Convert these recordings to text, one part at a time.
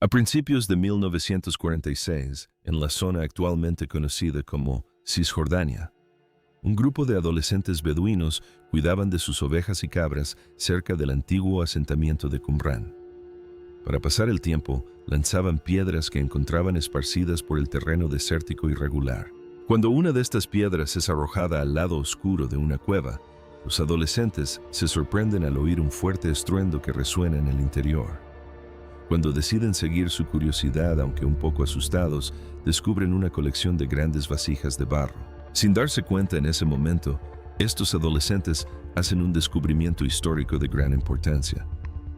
A principios de 1946, en la zona actualmente conocida como Cisjordania, un grupo de adolescentes beduinos cuidaban de sus ovejas y cabras cerca del antiguo asentamiento de Qumran. Para pasar el tiempo, lanzaban piedras que encontraban esparcidas por el terreno desértico irregular. Cuando una de estas piedras es arrojada al lado oscuro de una cueva, los adolescentes se sorprenden al oír un fuerte estruendo que resuena en el interior. Cuando deciden seguir su curiosidad, aunque un poco asustados, descubren una colección de grandes vasijas de barro. Sin darse cuenta en ese momento, estos adolescentes hacen un descubrimiento histórico de gran importancia.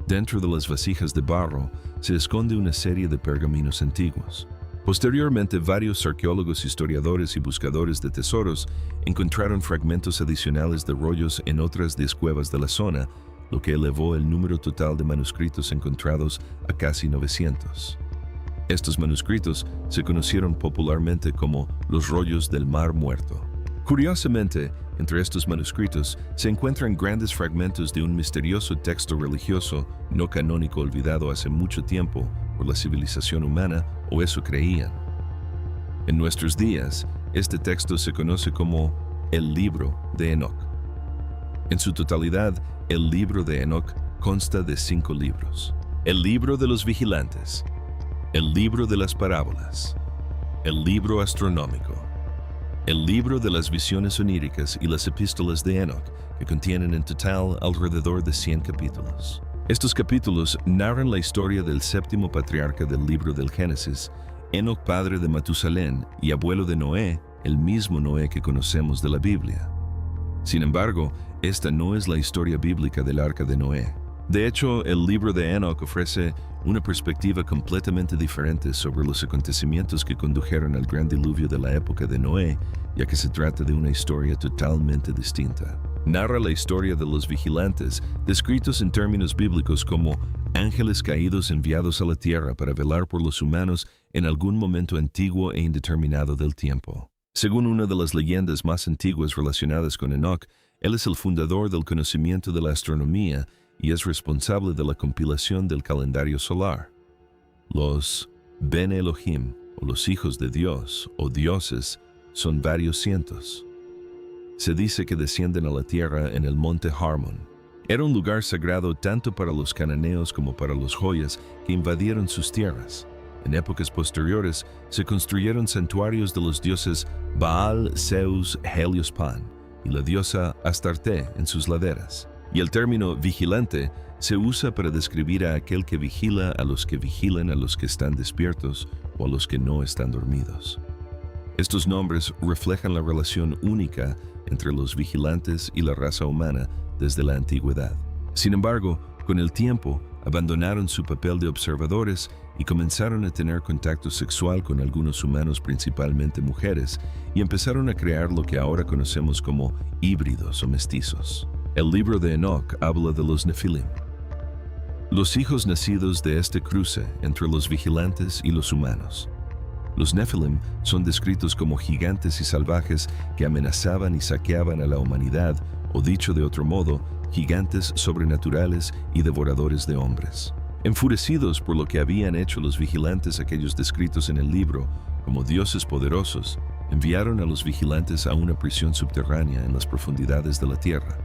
Dentro de las vasijas de barro se esconde una serie de pergaminos antiguos. Posteriormente, varios arqueólogos, historiadores y buscadores de tesoros encontraron fragmentos adicionales de rollos en otras 10 cuevas de la zona, lo que elevó el número total de manuscritos encontrados a casi 900. Estos manuscritos se conocieron popularmente como los rollos del Mar Muerto. Curiosamente, entre estos manuscritos se encuentran grandes fragmentos de un misterioso texto religioso no canónico olvidado hace mucho tiempo por la civilización humana, o eso creían. En nuestros días, este texto se conoce como el Libro de Enoc. En su totalidad, el Libro de Enoc consta de 5 libros: el Libro de los Vigilantes, el Libro de las Parábolas, el Libro Astronómico, el Libro de las Visiones Oníricas y las Epístolas de Enoc, que contienen en total alrededor de 100 capítulos. Estos capítulos narran la historia del séptimo patriarca del libro del Génesis, Enoc, padre de Matusalén y abuelo de Noé, el mismo Noé que conocemos de la Biblia. Sin embargo, esta no es la historia bíblica del arca de Noé. De hecho, el libro de Enoc ofrece una perspectiva completamente diferente sobre los acontecimientos que condujeron al gran diluvio de la época de Noé, ya que se trata de una historia totalmente distinta. Narra la historia de los vigilantes, descritos en términos bíblicos como ángeles caídos enviados a la tierra para velar por los humanos en algún momento antiguo e indeterminado del tiempo. Según una de las leyendas más antiguas relacionadas con Enoc, él es el fundador del conocimiento de la astronomía y es responsable de la compilación del calendario solar. Los Ben Elohim, o los hijos de Dios, o dioses, son varios cientos. Se dice que descienden a la tierra en el monte Harmon. Era un lugar sagrado tanto para los cananeos como para los joyas que invadieron sus tierras. En épocas posteriores se construyeron santuarios de los dioses Baal, Zeus, Helios, Pan y la diosa Astarte en sus laderas. Y el término vigilante se usa para describir a aquel que vigila a los que vigilan a los que están despiertos o a los que no están dormidos. Estos nombres reflejan la relación única entre los vigilantes y la raza humana desde la antigüedad. Sin embargo, con el tiempo, abandonaron su papel de observadores y comenzaron a tener contacto sexual con algunos humanos, principalmente mujeres, y empezaron a crear lo que ahora conocemos como híbridos o mestizos. El libro de Enoc habla de los Nefilim, los hijos nacidos de este cruce entre los vigilantes y los humanos. Los Nefilim son descritos como gigantes y salvajes que amenazaban y saqueaban a la humanidad, o dicho de otro modo, gigantes sobrenaturales y devoradores de hombres. Enfurecidos por lo que habían hecho los vigilantes, aquellos descritos en el libro como dioses poderosos, enviaron a los vigilantes a una prisión subterránea en las profundidades de la tierra.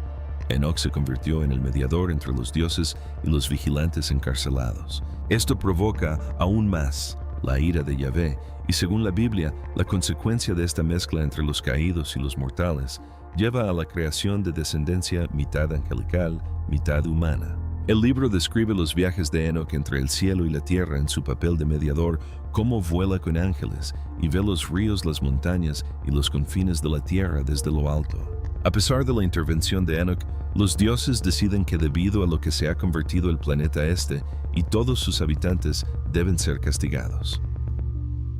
Enoc se convirtió en el mediador entre los dioses y los vigilantes encarcelados. Esto provoca aún más la ira de Yahvé, y según la Biblia, la consecuencia de esta mezcla entre los caídos y los mortales lleva a la creación de descendencia mitad angelical, mitad humana. El libro describe los viajes de Enoc entre el cielo y la tierra en su papel de mediador, cómo vuela con ángeles y ve los ríos, las montañas y los confines de la tierra desde lo alto. A pesar de la intervención de Enoc, los dioses deciden que debido a lo que se ha convertido el planeta este y todos sus habitantes deben ser castigados.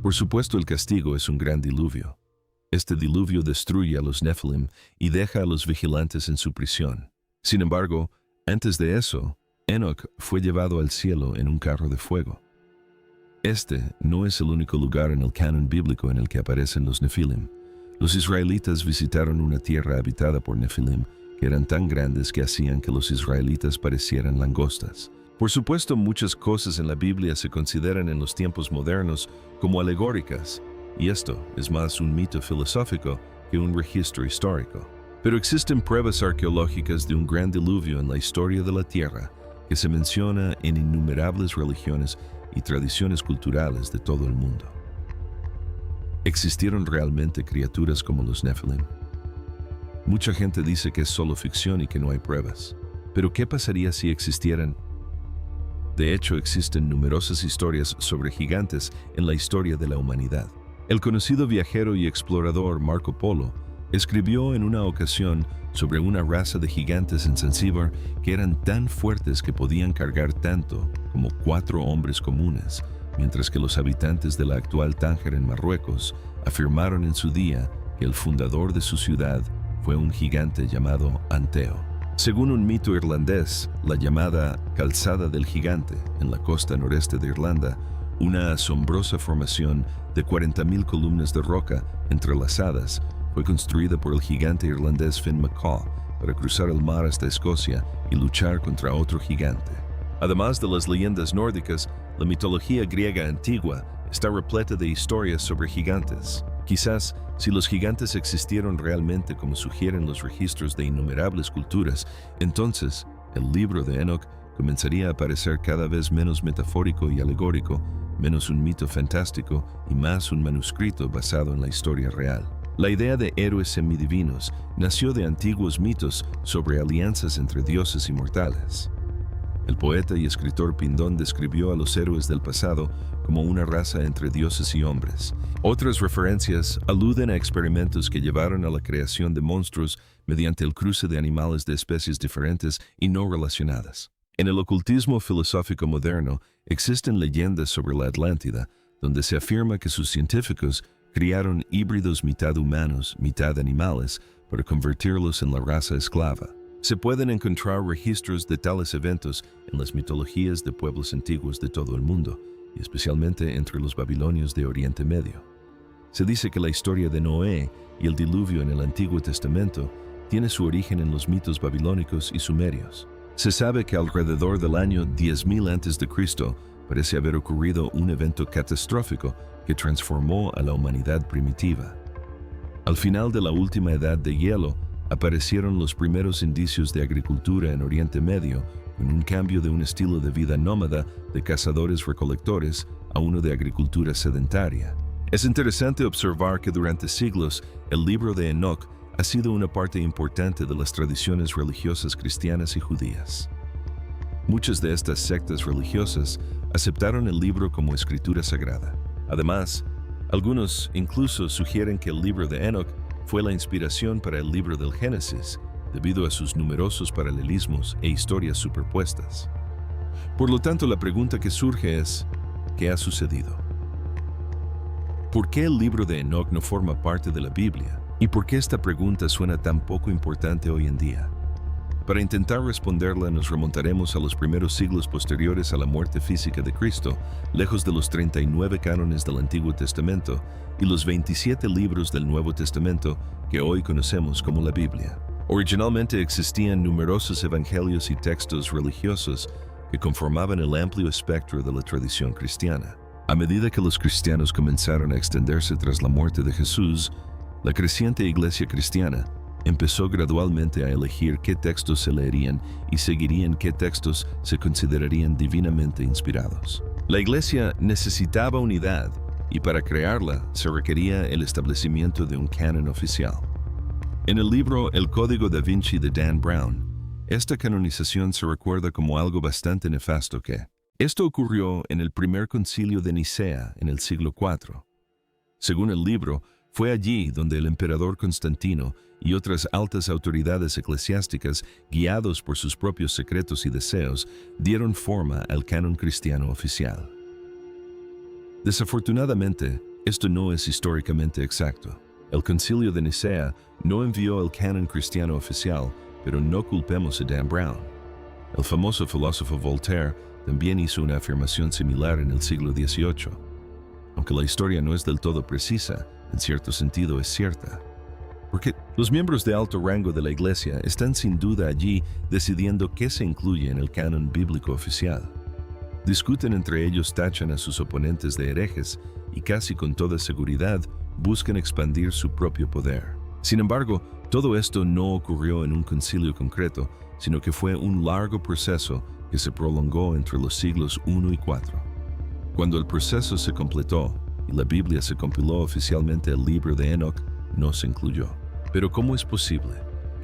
Por supuesto, el castigo es un gran diluvio. Este diluvio destruye a los Nefilim y deja a los vigilantes en su prisión. Sin embargo, antes de eso, Enoc fue llevado al cielo en un carro de fuego. Este no es el único lugar en el canon bíblico en el que aparecen los Nefilim. Los israelitas visitaron una tierra habitada por Nefilim, que eran tan grandes que hacían que los israelitas parecieran langostas. Por supuesto, muchas cosas en la Biblia se consideran en los tiempos modernos como alegóricas, y esto es más un mito filosófico que un registro histórico. Pero existen pruebas arqueológicas de un gran diluvio en la historia de la Tierra que se menciona en innumerables religiones y tradiciones culturales de todo el mundo. ¿Existieron realmente criaturas como los Nephilim? Mucha gente dice que es solo ficción y que no hay pruebas. Pero ¿qué pasaría si existieran? De hecho, existen numerosas historias sobre gigantes en la historia de la humanidad. El conocido viajero y explorador Marco Polo escribió en una ocasión sobre una raza de gigantes en Zanzíbar que eran tan fuertes que podían cargar tanto como 4 hombres comunes, mientras que los habitantes de la actual Tánger en Marruecos afirmaron en su día que el fundador de su ciudad fue un gigante llamado Anteo. Según un mito irlandés, la llamada Calzada del Gigante, en la costa noreste de Irlanda, una asombrosa formación de 40.000 columnas de roca entrelazadas, fue construida por el gigante irlandés Finn McCaw para cruzar el mar hasta Escocia y luchar contra otro gigante. Además de las leyendas nórdicas, la mitología griega antigua está repleta de historias sobre gigantes. Quizás, si los gigantes existieron realmente como sugieren los registros de innumerables culturas, entonces el libro de Enoch comenzaría a parecer cada vez menos metafórico y alegórico, menos un mito fantástico y más un manuscrito basado en la historia real. La idea de héroes semidivinos nació de antiguos mitos sobre alianzas entre dioses y mortales. El poeta y escritor Pindón describió a los héroes del pasado como una raza entre dioses y hombres. Otras referencias aluden a experimentos que llevaron a la creación de monstruos mediante el cruce de animales de especies diferentes y no relacionadas. En el ocultismo filosófico moderno existen leyendas sobre la Atlántida, donde se afirma que sus científicos criaron híbridos mitad humanos, mitad animales, para convertirlos en la raza esclava. Se pueden encontrar registros de tales eventos en las mitologías de pueblos antiguos de todo el mundo, y especialmente entre los babilonios de Oriente Medio. Se dice que la historia de Noé y el diluvio en el Antiguo Testamento tiene su origen en los mitos babilónicos y sumerios. Se sabe que alrededor del año 10.000 a.C. parece haber ocurrido un evento catastrófico que transformó a la humanidad primitiva. Al final de la última edad de hielo, aparecieron los primeros indicios de agricultura en Oriente Medio, con un cambio de un estilo de vida nómada de cazadores-recolectores a uno de agricultura sedentaria. Es interesante observar que durante siglos el libro de Enoch ha sido una parte importante de las tradiciones religiosas cristianas y judías. Muchas de estas sectas religiosas aceptaron el libro como escritura sagrada. Además, algunos incluso sugieren que el libro de Enoch fue la inspiración para el libro del Génesis, debido a sus numerosos paralelismos e historias superpuestas. Por lo tanto, la pregunta que surge es, ¿qué ha sucedido? ¿Por qué el libro de Enoch no forma parte de la Biblia? ¿Y por qué esta pregunta suena tan poco importante hoy en día? Para intentar responderla nos remontaremos a los primeros siglos posteriores a la muerte física de Cristo, lejos de los 39 cánones del Antiguo Testamento y los 27 libros del Nuevo Testamento que hoy conocemos como la Biblia. Originalmente existían numerosos evangelios y textos religiosos que conformaban el amplio espectro de la tradición cristiana. A medida que los cristianos comenzaron a extenderse tras la muerte de Jesús, la creciente iglesia cristiana empezó gradualmente a elegir qué textos se leerían y seguirían qué textos se considerarían divinamente inspirados. La iglesia necesitaba unidad y para crearla se requería el establecimiento de un canon oficial. En el libro El Código da Vinci de Dan Brown, esta canonización se recuerda como algo bastante nefasto que esto ocurrió en el primer concilio de Nicea en el siglo IV. Según el libro, fue allí donde el emperador Constantino y otras altas autoridades eclesiásticas, guiados por sus propios secretos y deseos, dieron forma al canon cristiano oficial. Desafortunadamente, esto no es históricamente exacto. El concilio de Nicea no envió el canon cristiano oficial, pero no culpemos a Dan Brown. El famoso filósofo Voltaire también hizo una afirmación similar en el siglo XVIII. Aunque la historia no es del todo precisa, en cierto sentido es cierta. Porque los miembros de alto rango de la Iglesia están sin duda allí decidiendo qué se incluye en el canon bíblico oficial. Discuten entre ellos, tachan a sus oponentes de herejes y casi con toda seguridad buscan expandir su propio poder. Sin embargo, todo esto no ocurrió en un concilio concreto, sino que fue un largo proceso que se prolongó entre los siglos I y IV. Cuando el proceso se completó y la Biblia se compiló oficialmente al libro de Enoc, no se incluyó. Pero ¿cómo es posible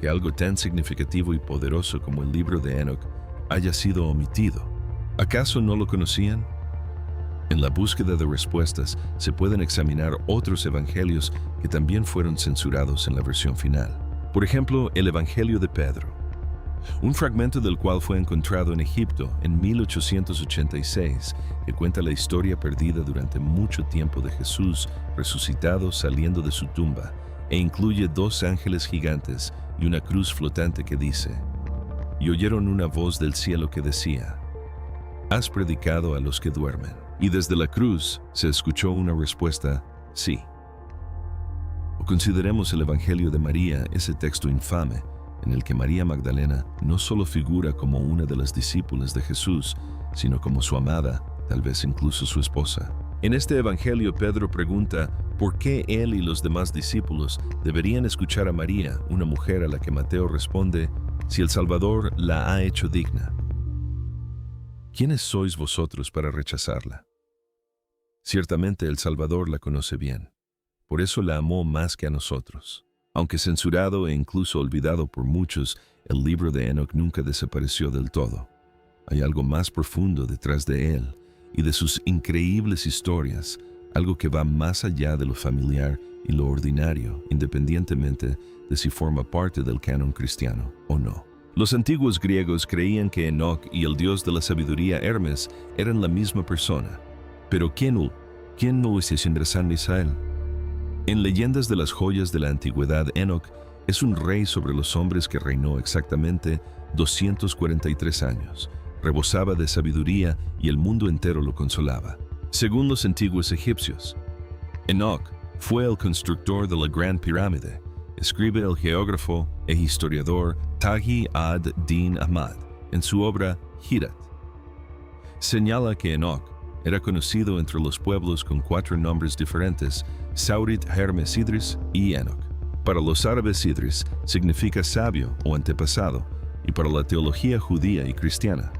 que algo tan significativo y poderoso como el libro de Enoc haya sido omitido? ¿Acaso no lo conocían? En la búsqueda de respuestas se pueden examinar otros evangelios que también fueron censurados en la versión final. Por ejemplo, el Evangelio de Pedro, un fragmento del cual fue encontrado en Egipto en 1886, que cuenta la historia perdida durante mucho tiempo de Jesús resucitado saliendo de su tumba, e incluye 2 ángeles gigantes y una cruz flotante que dice: «Y oyeron una voz del cielo que decía: has predicado a los que duermen». Y desde la cruz se escuchó una respuesta: sí. O consideremos el Evangelio de María, ese texto infame, en el que María Magdalena no solo figura como una de las discípulas de Jesús, sino como su amada, tal vez incluso su esposa. En este Evangelio, Pedro pregunta por qué él y los demás discípulos deberían escuchar a María, una mujer a la que Mateo responde: si el Salvador la ha hecho digna. ¿Quiénes sois vosotros para rechazarla? Ciertamente el Salvador la conoce bien, por eso la amó más que a nosotros. Aunque censurado e incluso olvidado por muchos, el libro de Enoc nunca desapareció del todo. Hay algo más profundo detrás de él y de sus increíbles historias, algo que va más allá de lo familiar y lo ordinario, independientemente de si forma parte del canon cristiano o no. Los antiguos griegos creían que Enoc y el dios de la sabiduría Hermes eran la misma persona. Pero ¿quién no es enderezando Israel? En Leyendas de las Joyas de la Antigüedad, Enoc es un rey sobre los hombres que reinó exactamente 243 años. Rebosaba de sabiduría y el mundo entero lo consolaba. Según los antiguos egipcios, Enoc fue el constructor de la Gran Pirámide, escribe el geógrafo e historiador Taghi ad-Din Ahmad en su obra Hirat. Señala que Enoc era conocido entre los pueblos con 4 nombres diferentes: Saurit, Hermes, Idris y Enoc. Para los árabes, Idris significa sabio o antepasado, y para la teología judía y cristiana,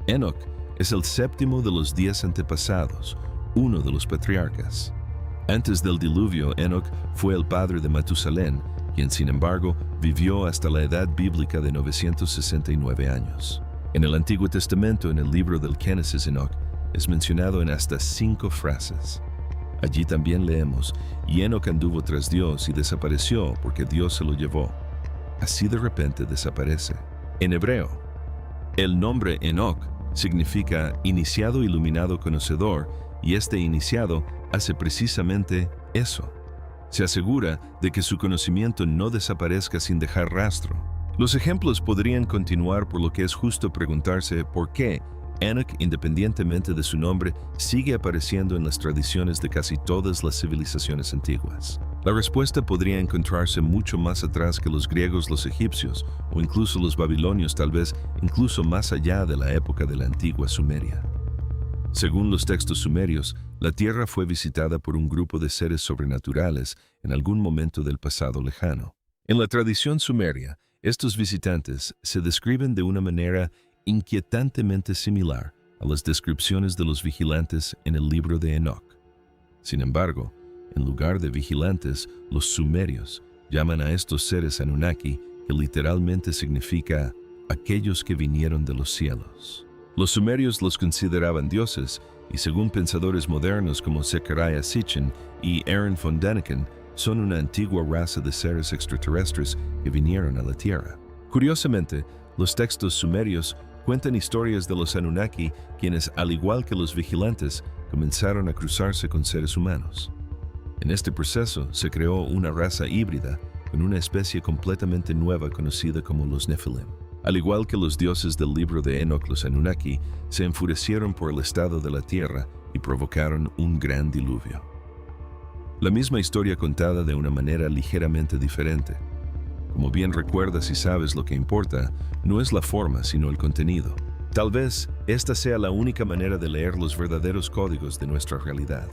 Enoc es el 7º de los 10 antepasados, uno de los patriarcas. Antes del diluvio, Enoc fue el padre de Matusalén, quien sin embargo vivió hasta la edad bíblica de 969 años. En el Antiguo Testamento, en el libro del Génesis, Enoc es mencionado en hasta 5 frases. Allí también leemos: y Enoc anduvo tras Dios y desapareció porque Dios se lo llevó. Así de repente desaparece. En hebreo, el nombre Enoc significa iniciado, iluminado, conocedor, y este iniciado hace precisamente eso. Se asegura de que su conocimiento no desaparezca sin dejar rastro. Los ejemplos podrían continuar, por lo que es justo preguntarse por qué Enoc, independientemente de su nombre, sigue apareciendo en las tradiciones de casi todas las civilizaciones antiguas. La respuesta podría encontrarse mucho más atrás que los griegos, los egipcios, o incluso los babilonios, tal vez incluso más allá de la época de la antigua Sumeria. Según los textos sumerios, la tierra fue visitada por un grupo de seres sobrenaturales en algún momento del pasado lejano. En la tradición sumeria, estos visitantes se describen de una manera inquietantemente similar a las descripciones de los vigilantes en el libro de Enoc. Sin embargo, en lugar de vigilantes, los sumerios llaman a estos seres Anunnaki, que literalmente significa aquellos que vinieron de los cielos. Los sumerios los consideraban dioses, y según pensadores modernos como Zecharia Sitchin y Aaron von Däniken, son una antigua raza de seres extraterrestres que vinieron a la Tierra. Curiosamente, los textos sumerios cuentan historias de los Anunnaki, quienes, al igual que los vigilantes, comenzaron a cruzarse con seres humanos. En este proceso se creó una raza híbrida con una especie completamente nueva conocida como los Nephilim. Al igual que los dioses del libro de Enoc, los Anunnaki se enfurecieron por el estado de la tierra y provocaron un gran diluvio. La misma historia contada de una manera ligeramente diferente. Como bien recuerdas y sabes, lo que importa no es la forma, sino el contenido. Tal vez esta sea la única manera de leer los verdaderos códigos de nuestra realidad.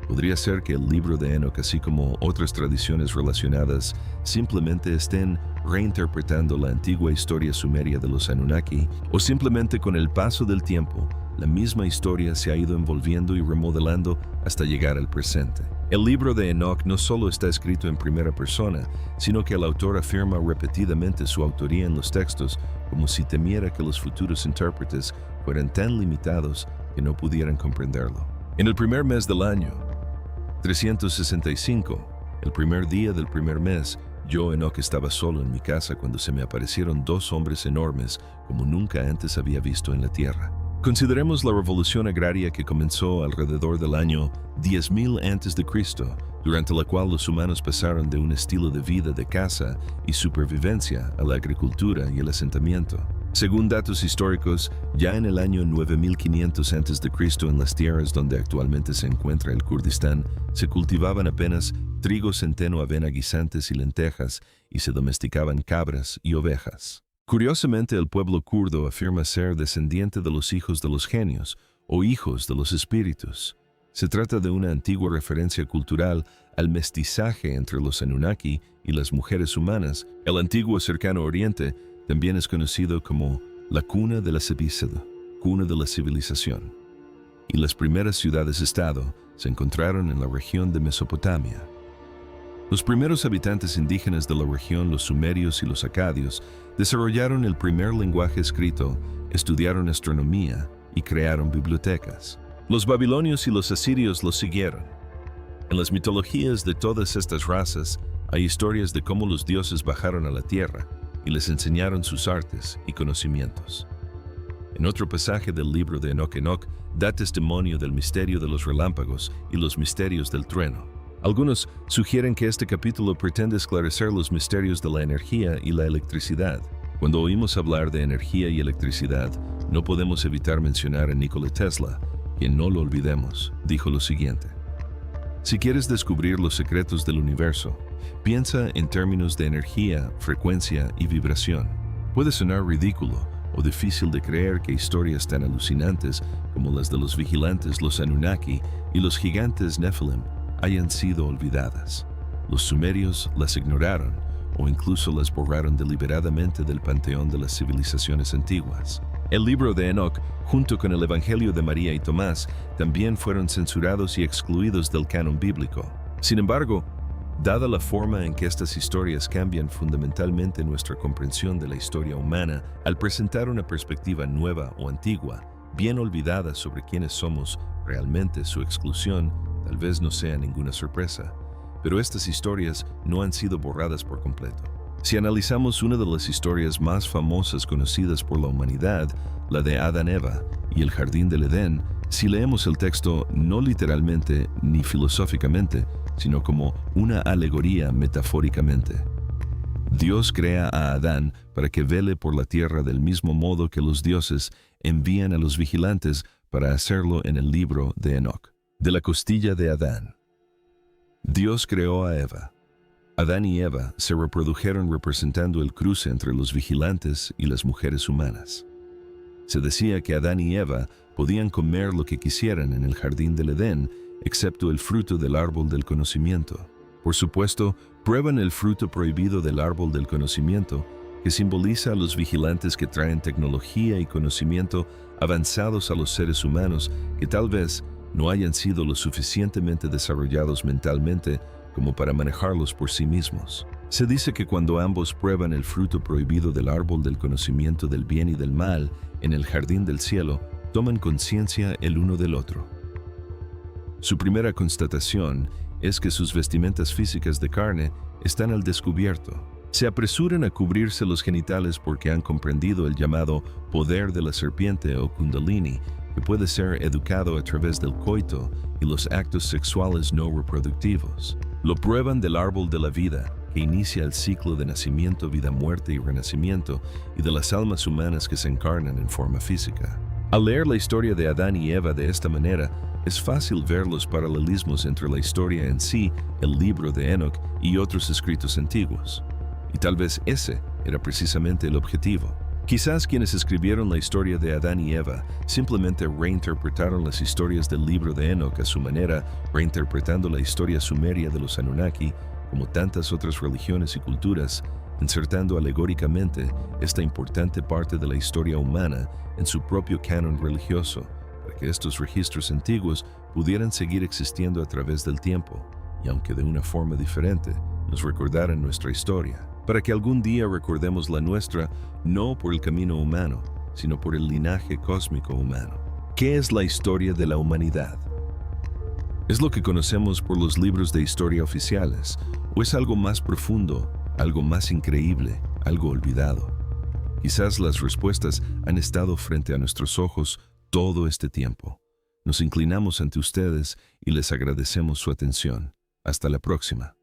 Podría ser que el libro de Enoch, así como otras tradiciones relacionadas, simplemente estén reinterpretando la antigua historia sumeria de los Anunnaki, o simplemente con el paso del tiempo, la misma historia se ha ido envolviendo y remodelando hasta llegar al presente. El libro de Enoch no solo está escrito en primera persona, sino que el autor afirma repetidamente su autoría en los textos, como si temiera que los futuros intérpretes fueran tan limitados que no pudieran comprenderlo. En el primer mes del año 365, el primer día del primer mes, yo, Enoch, estaba solo en mi casa cuando se me aparecieron dos hombres enormes como nunca antes había visto en la tierra. Consideremos la revolución agraria que comenzó alrededor del año 10.000 a.C., durante la cual los humanos pasaron de un estilo de vida de caza y supervivencia a la agricultura y el asentamiento. Según datos históricos, ya en el año 9500 a.C., en las tierras donde actualmente se encuentra el Kurdistán, se cultivaban apenas trigo, centeno, avena, guisantes y lentejas, y se domesticaban cabras y ovejas. Curiosamente, el pueblo kurdo afirma ser descendiente de los hijos de los genios, o hijos de los espíritus. Se trata de una antigua referencia cultural al mestizaje entre los Anunnaki y las mujeres humanas. El antiguo cercano oriente también es conocido como la cuna de la cuna de la civilización. Y las primeras ciudades-estado se encontraron en la región de Mesopotamia. Los primeros habitantes indígenas de la región, los sumerios y los acadios, desarrollaron el primer lenguaje escrito, estudiaron astronomía y crearon bibliotecas. Los babilonios y los asirios los siguieron. En las mitologías de todas estas razas hay historias de cómo los dioses bajaron a la tierra y les enseñaron sus artes y conocimientos. En otro pasaje del libro de Enoch da testimonio del misterio de los relámpagos y los misterios del trueno. Algunos sugieren que este capítulo pretende esclarecer los misterios de la energía y la electricidad. Cuando oímos hablar de energía y electricidad, no podemos evitar mencionar a Nikola Tesla, quien, no lo olvidemos, dijo lo siguiente: si quieres descubrir los secretos del universo, piensa en términos de energía, frecuencia y vibración. Puede sonar ridículo o difícil de creer que historias tan alucinantes como las de los vigilantes, los Anunnaki y los gigantes Nephilim hayan sido olvidadas. Los sumerios las ignoraron o incluso las borraron deliberadamente del panteón de las civilizaciones antiguas. El libro de Enoch, junto con el Evangelio de María y Tomás, también fueron censurados y excluidos del canon bíblico. Sin embargo, dada la forma en que estas historias cambian fundamentalmente nuestra comprensión de la historia humana al presentar una perspectiva nueva o antigua, bien olvidada sobre quiénes somos realmente, su exclusión tal vez no sea ninguna sorpresa, pero estas historias no han sido borradas por completo. Si analizamos una de las historias más famosas conocidas por la humanidad, la de Adán y Eva y el Jardín del Edén, si leemos el texto no literalmente ni filosóficamente, sino como una alegoría metafóricamente. Dios crea a Adán para que vele por la tierra del mismo modo que los dioses envían a los vigilantes para hacerlo en el libro de Enoch. De la costilla de Adán. Dios creó a Eva. Adán y Eva se reprodujeron representando el cruce entre los vigilantes y las mujeres humanas. Se decía que Adán y Eva podían comer lo que quisieran en el jardín del Edén, excepto el fruto del árbol del conocimiento. Por supuesto, prueban el fruto prohibido del árbol del conocimiento, que simboliza a los vigilantes que traen tecnología y conocimiento avanzados a los seres humanos que tal vez no hayan sido lo suficientemente desarrollados mentalmente como para manejarlos por sí mismos. Se dice que cuando ambos prueban el fruto prohibido del árbol del conocimiento del bien y del mal en el jardín del cielo, toman conciencia el uno del otro. Su primera constatación es que sus vestimentas físicas de carne están al descubierto. Se apresuran a cubrirse los genitales porque han comprendido el llamado poder de la serpiente o kundalini, que puede ser educado a través del coito y los actos sexuales no reproductivos. Lo prueban del árbol de la vida, que inicia el ciclo de nacimiento, vida, muerte y renacimiento, y de las almas humanas que se encarnan en forma física. Al leer la historia de Adán y Eva de esta manera, es fácil ver los paralelismos entre la historia en sí, el libro de Enoch y otros escritos antiguos. Y tal vez ese era precisamente el objetivo. Quizás quienes escribieron la historia de Adán y Eva simplemente reinterpretaron las historias del libro de Enoch a su manera, reinterpretando la historia sumeria de los Anunnaki, como tantas otras religiones y culturas, insertando alegóricamente esta importante parte de la historia humana en su propio canon religioso, para que estos registros antiguos pudieran seguir existiendo a través del tiempo, y aunque de una forma diferente, nos recordaran nuestra historia, para que algún día recordemos la nuestra no por el camino humano, sino por el linaje cósmico humano. ¿Qué es la historia de la humanidad? ¿Es lo que conocemos por los libros de historia oficiales, o es algo más profundo, algo más increíble, algo olvidado? Quizás las respuestas han estado frente a nuestros ojos todo este tiempo. Nos inclinamos ante ustedes y les agradecemos su atención. Hasta la próxima.